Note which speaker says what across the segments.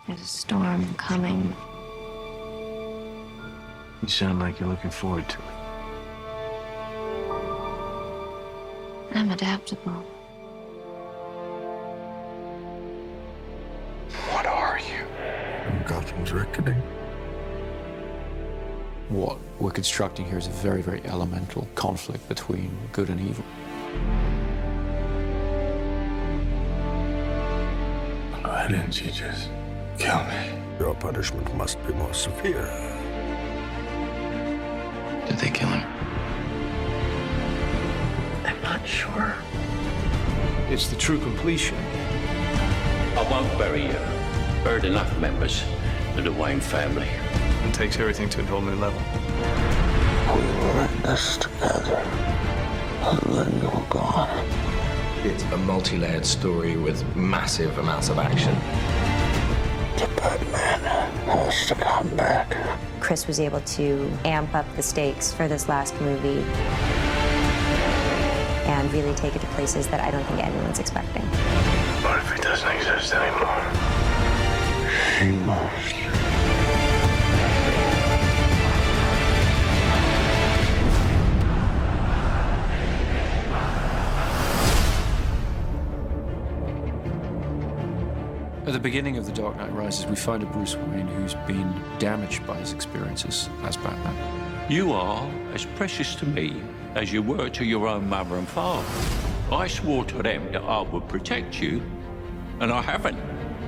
Speaker 1: There's a storm coming.
Speaker 2: You sound like you're looking forward to it.
Speaker 1: I'm adaptable.
Speaker 2: What are you?
Speaker 3: Gotham's reckoning.
Speaker 4: What we're constructing here is a very, very elemental conflict between good and evil.
Speaker 2: Why didn't you just kill me?
Speaker 3: Your punishment must be more severe.
Speaker 2: Did they kill him? I'm not sure. It's the true completion.
Speaker 5: I won't bury you. Buried enough members of the Wayne family.
Speaker 2: It takes everything to a whole new level.
Speaker 3: We were in this together, and then you were gone.
Speaker 6: It's a multi-layered story with massive amounts of action.
Speaker 3: The Batman has to come back.
Speaker 7: Chris was able to amp up the stakes for this last movie and really take it to places that I don't think anyone's expecting.
Speaker 2: What if it doesn't exist anymore?
Speaker 3: She must.
Speaker 4: At the beginning of The Dark Knight Rises, we find a Bruce Wayne who's been damaged by his experiences as Batman.
Speaker 5: You are as precious to me as you were to your own mother and father. I swore to them that I would protect you, and I haven't.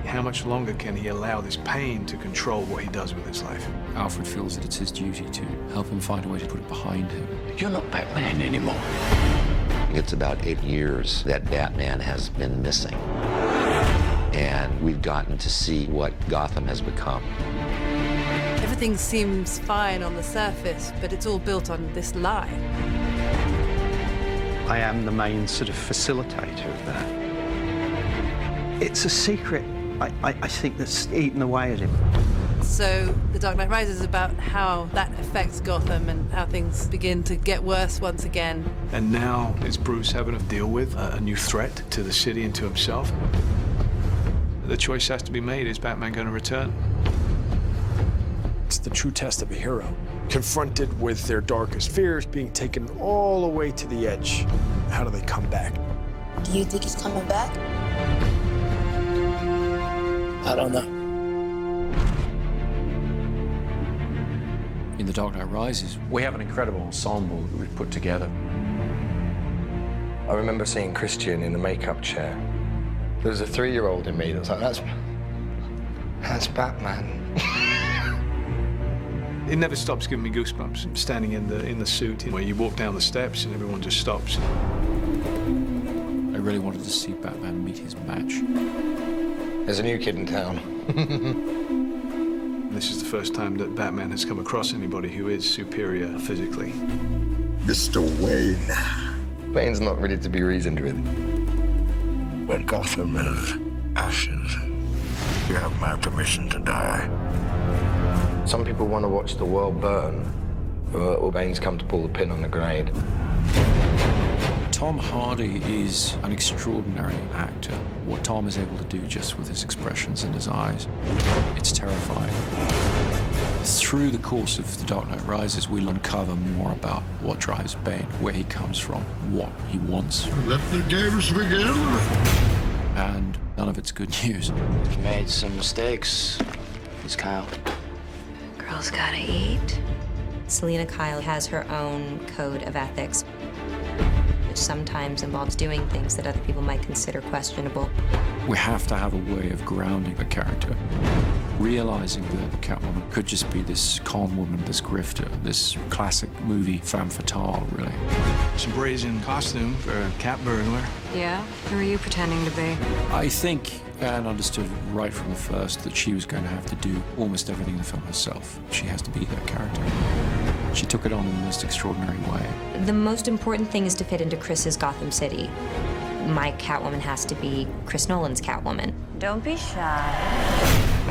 Speaker 2: How much longer can he allow this pain to control what he does with his life?
Speaker 4: Alfred feels that it's his duty to help him find a way to put it behind him.
Speaker 5: You're not Batman anymore.
Speaker 8: It's about 8 years that Batman has been missing. And we've gotten to see what Gotham has become.
Speaker 9: Everything seems fine on the surface, but it's all built on this lie.
Speaker 10: I am the main sort of facilitator of that. It's a secret, I think, that's eaten away at him.
Speaker 9: So The Dark Knight Rises is about how that affects Gotham and how things begin to get worse once again.
Speaker 2: And now it's Bruce having to deal with a new threat to the city and to himself. The choice has to be made. Is Batman going to return?
Speaker 11: It's the true test of a hero. Confronted with their darkest fears, being taken all the way to the edge. How do they come back?
Speaker 12: Do you think he's coming back?
Speaker 11: I don't know.
Speaker 4: In The Dark Knight Rises, we have an incredible ensemble that we've put together.
Speaker 6: I remember seeing Christian in the makeup chair. There was a 3-year-old in me that was like, that's Batman.
Speaker 2: It never stops giving me goosebumps. Standing in the suit, where you walk down the steps and everyone just stops.
Speaker 4: I really wanted to see Batman meet his match.
Speaker 6: There's a new kid in town.
Speaker 2: This is the first time that Batman has come across anybody who is superior physically.
Speaker 3: Mr. Wayne.
Speaker 6: Wayne's not ready to be reasoned with.
Speaker 3: When Gotham is ashes, you have my permission to die.
Speaker 6: Some people want to watch the world burn, but Wayne's come to pull the pin on the grenade.
Speaker 4: Tom Hardy is an extraordinary actor. What Tom is able to do just with his expressions and his eyes, it's terrifying. Through the course of The Dark Knight Rises, we'll uncover more about what drives Bane, where he comes from, what he wants.
Speaker 3: Let the games begin.
Speaker 4: And none of it's good news.
Speaker 13: He made some mistakes. He's Kyle.
Speaker 1: Girls gotta eat.
Speaker 7: Selina Kyle has her own code of ethics, which sometimes involves doing things that other people might consider questionable.
Speaker 4: We have to have a way of grounding the character, realizing that Catwoman could just be this con woman, this grifter, this classic movie femme fatale, really.
Speaker 2: Some brazen costume for a cat burglar.
Speaker 1: Yeah? Who are you pretending to be?
Speaker 4: I think Anne understood right from the first that she was going to have to do almost everything in the film herself. She has to be that character. She took it on in the most extraordinary way.
Speaker 7: The most important thing is to fit into Chris's Gotham City. My Catwoman has to be Chris Nolan's Catwoman.
Speaker 1: Don't be shy.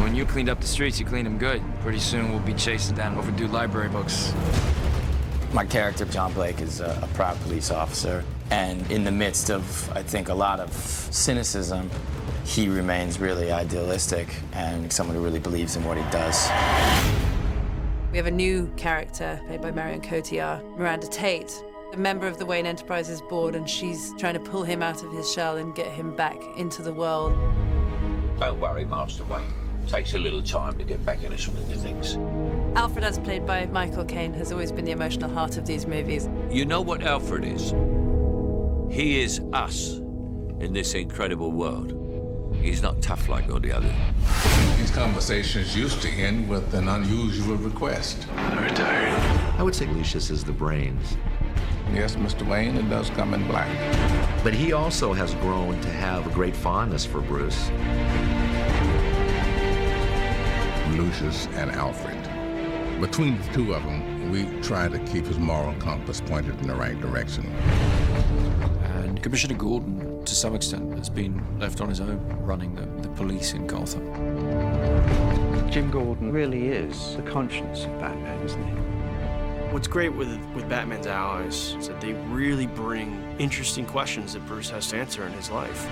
Speaker 13: When you cleaned up the streets, you cleaned them good. Pretty soon we'll be chasing down overdue library books. My character, John Blake, is a proud police officer. And in the midst of, I think, a lot of cynicism, he remains really idealistic and someone who really believes in what he does.
Speaker 9: We have a new character played by Marion Cotillard, Miranda Tate, a member of the Wayne Enterprises board, and she's trying to pull him out of his shell and get him back into the world.
Speaker 5: Don't worry, Master Wayne. Takes a little time to get back in the swing of things.
Speaker 9: Alfred, as played by Michael Caine, has always been the emotional heart of these movies.
Speaker 5: You know what Alfred is? He is us in this incredible world. He's not tough like all the others.
Speaker 14: These conversations used to end with an unusual request.
Speaker 8: I'm retired. I would say Lucius is the brains.
Speaker 14: Yes, Mr. Wayne, it does come in black.
Speaker 8: But he also has grown to have a great fondness for Bruce.
Speaker 14: Lucius and Alfred. Between the two of them, we try to keep his moral compass pointed in the right direction.
Speaker 4: And Commissioner Gordon, to some extent, has been left on his own running the police in Gotham.
Speaker 10: Jim Gordon really is the conscience of Batman, isn't he?
Speaker 15: What's great with Batman's allies is that they really bring interesting questions that Bruce has to answer in his life.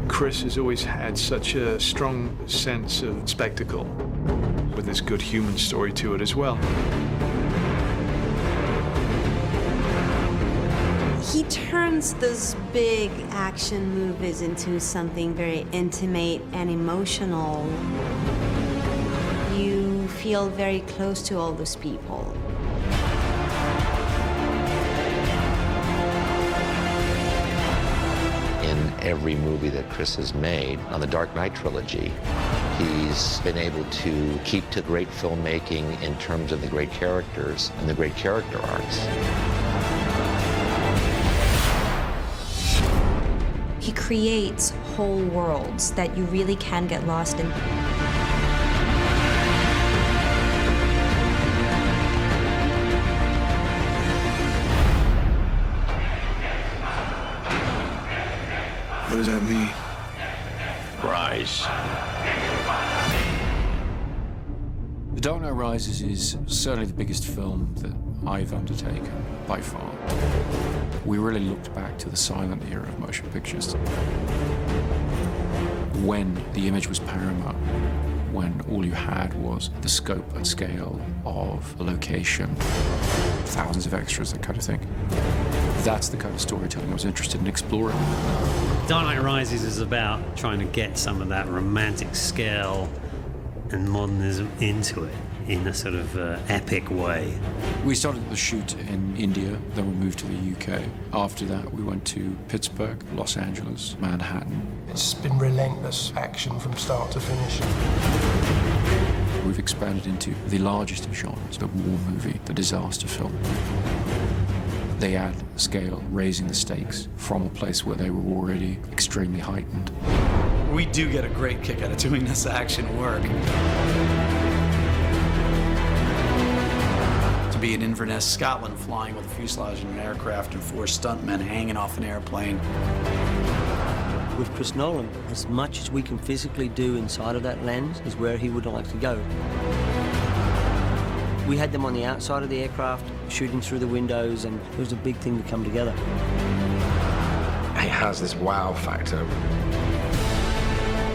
Speaker 2: Chris has always had such a strong sense of spectacle, with this good human story to it as well.
Speaker 16: He turns those big action movies into something very intimate and emotional. You feel very close to all those people.
Speaker 8: In every movie that Chris has made on the Dark Knight trilogy, he's been able to keep to great filmmaking in terms of the great characters and the great character arcs.
Speaker 7: He creates whole worlds that you really can get lost in.
Speaker 2: What does that mean?
Speaker 5: Rise.
Speaker 4: The Dark Knight Rises is certainly the biggest film that I've undertaken, by far. We really looked back to the silent era of motion pictures, when the image was paramount, when all you had was the scope and scale of a location, thousands of extras, that kind of thing. That's the kind of storytelling I was interested in exploring.
Speaker 17: Dark Knight Rises is about trying to get some of that romantic scale and modernism into it in a sort of epic way.
Speaker 4: We started the shoot in India, then we moved to the UK. After that, we went to Pittsburgh, Los Angeles, Manhattan.
Speaker 18: It's been relentless action from start to finish.
Speaker 4: We've expanded into the largest of genres, the war movie, the disaster film. They add scale, raising the stakes from a place where they were already extremely heightened.
Speaker 19: We do get a great kick out of doing this action work. To be in Inverness, Scotland, flying with a fuselage in an aircraft and 4 stuntmen hanging off an airplane.
Speaker 20: With Chris Nolan, as much as we can physically do inside of that lens is where he would like to go. We had them on the outside of the aircraft, shooting through the windows, and it was a big thing to come together.
Speaker 6: It has this wow factor.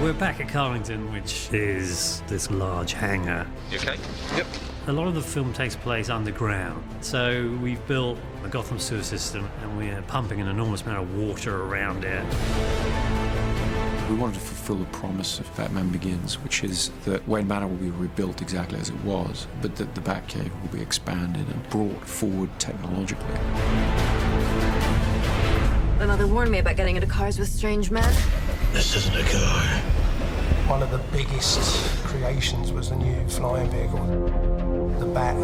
Speaker 17: We're back at Carlington, which is this large hangar.
Speaker 5: You okay? Yep.
Speaker 17: A lot of the film takes place underground. So we've built a Gotham sewer system and we're pumping an enormous amount of water around it.
Speaker 4: We wanted to fulfill the promise of Batman Begins, which is that Wayne Manor will be rebuilt exactly as it was, but that the Batcave will be expanded and brought forward technologically.
Speaker 1: My mother warned me about getting into cars with strange men.
Speaker 3: This isn't a car.
Speaker 18: One of the biggest creations was the new flying vehicle, the Bat.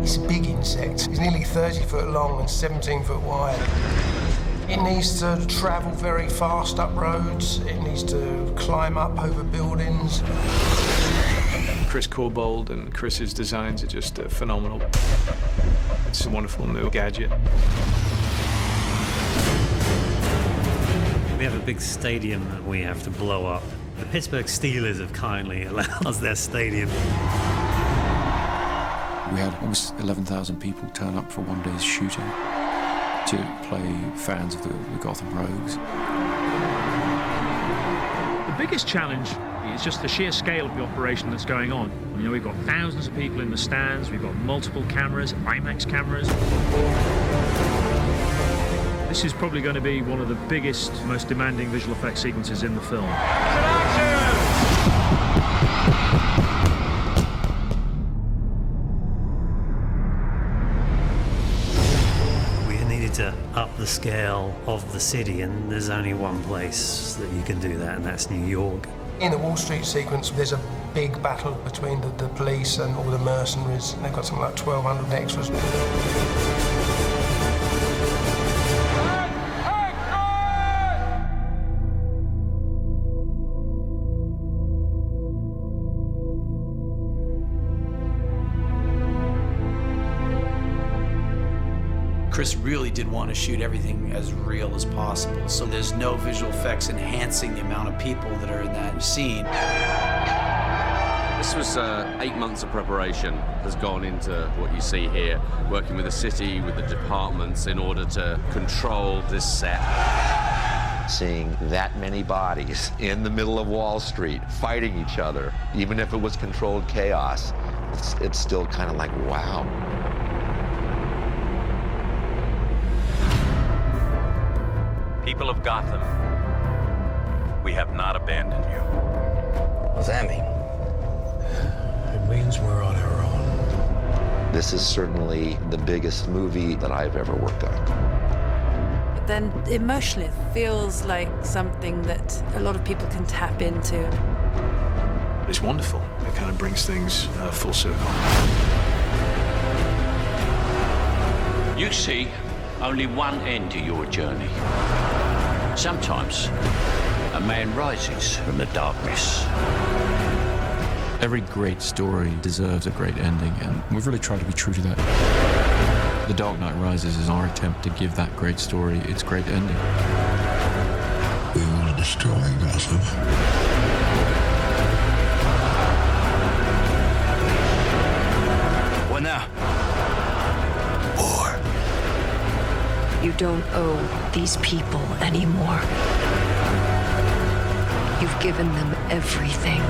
Speaker 18: It's a big insect. It's nearly 30 foot long and 17 foot wide. It needs to travel very fast up roads. It needs to climb up over buildings.
Speaker 2: Chris Corbould and Chris's designs are just phenomenal. It's a wonderful new gadget.
Speaker 17: We have a big stadium that we have to blow up. The Pittsburgh Steelers have kindly allowed us their stadium.
Speaker 4: We had almost 11,000 people turn up for one day's shooting to play fans of the Gotham Rogues.
Speaker 21: The biggest challenge is just the sheer scale of the operation that's going on. You know, we've got thousands of people in the stands, we've got multiple cameras, IMAX cameras. This is probably going to be one of the biggest, most demanding visual effects sequences in the film.
Speaker 17: To up the scale of the city, and there's only one place that you can do that, and that's New York.
Speaker 18: In the Wall Street sequence, there's a big battle between the police and all the mercenaries. They've got something like 1,200 extras.
Speaker 19: Chris really did want to shoot everything as real as possible, so there's no visual effects enhancing the amount of people that are in that scene.
Speaker 22: This was 8 months of preparation has gone into what you see here, working with the city, with the departments in order to control this set.
Speaker 8: Seeing that many bodies in the middle of Wall Street fighting each other, even if it was controlled chaos, it's still kind of like, wow.
Speaker 23: People of Gotham, we have not abandoned you.
Speaker 6: What does that mean?
Speaker 3: It means we're on our own.
Speaker 8: This is certainly the biggest movie that I've ever worked on.
Speaker 9: But then emotionally, it feels like something that a lot of people can tap into.
Speaker 2: It's wonderful. It kind of brings things full circle.
Speaker 5: You see only one end to your journey. Sometimes a man rises from the darkness.
Speaker 4: Every great story deserves a great ending, and we've really tried to be true to that. The Dark Knight Rises is our attempt to give that great story its great ending.
Speaker 3: We will destroy Gotham.
Speaker 19: What now?
Speaker 3: War.
Speaker 24: You don't owe these people anymore. You've given them everything.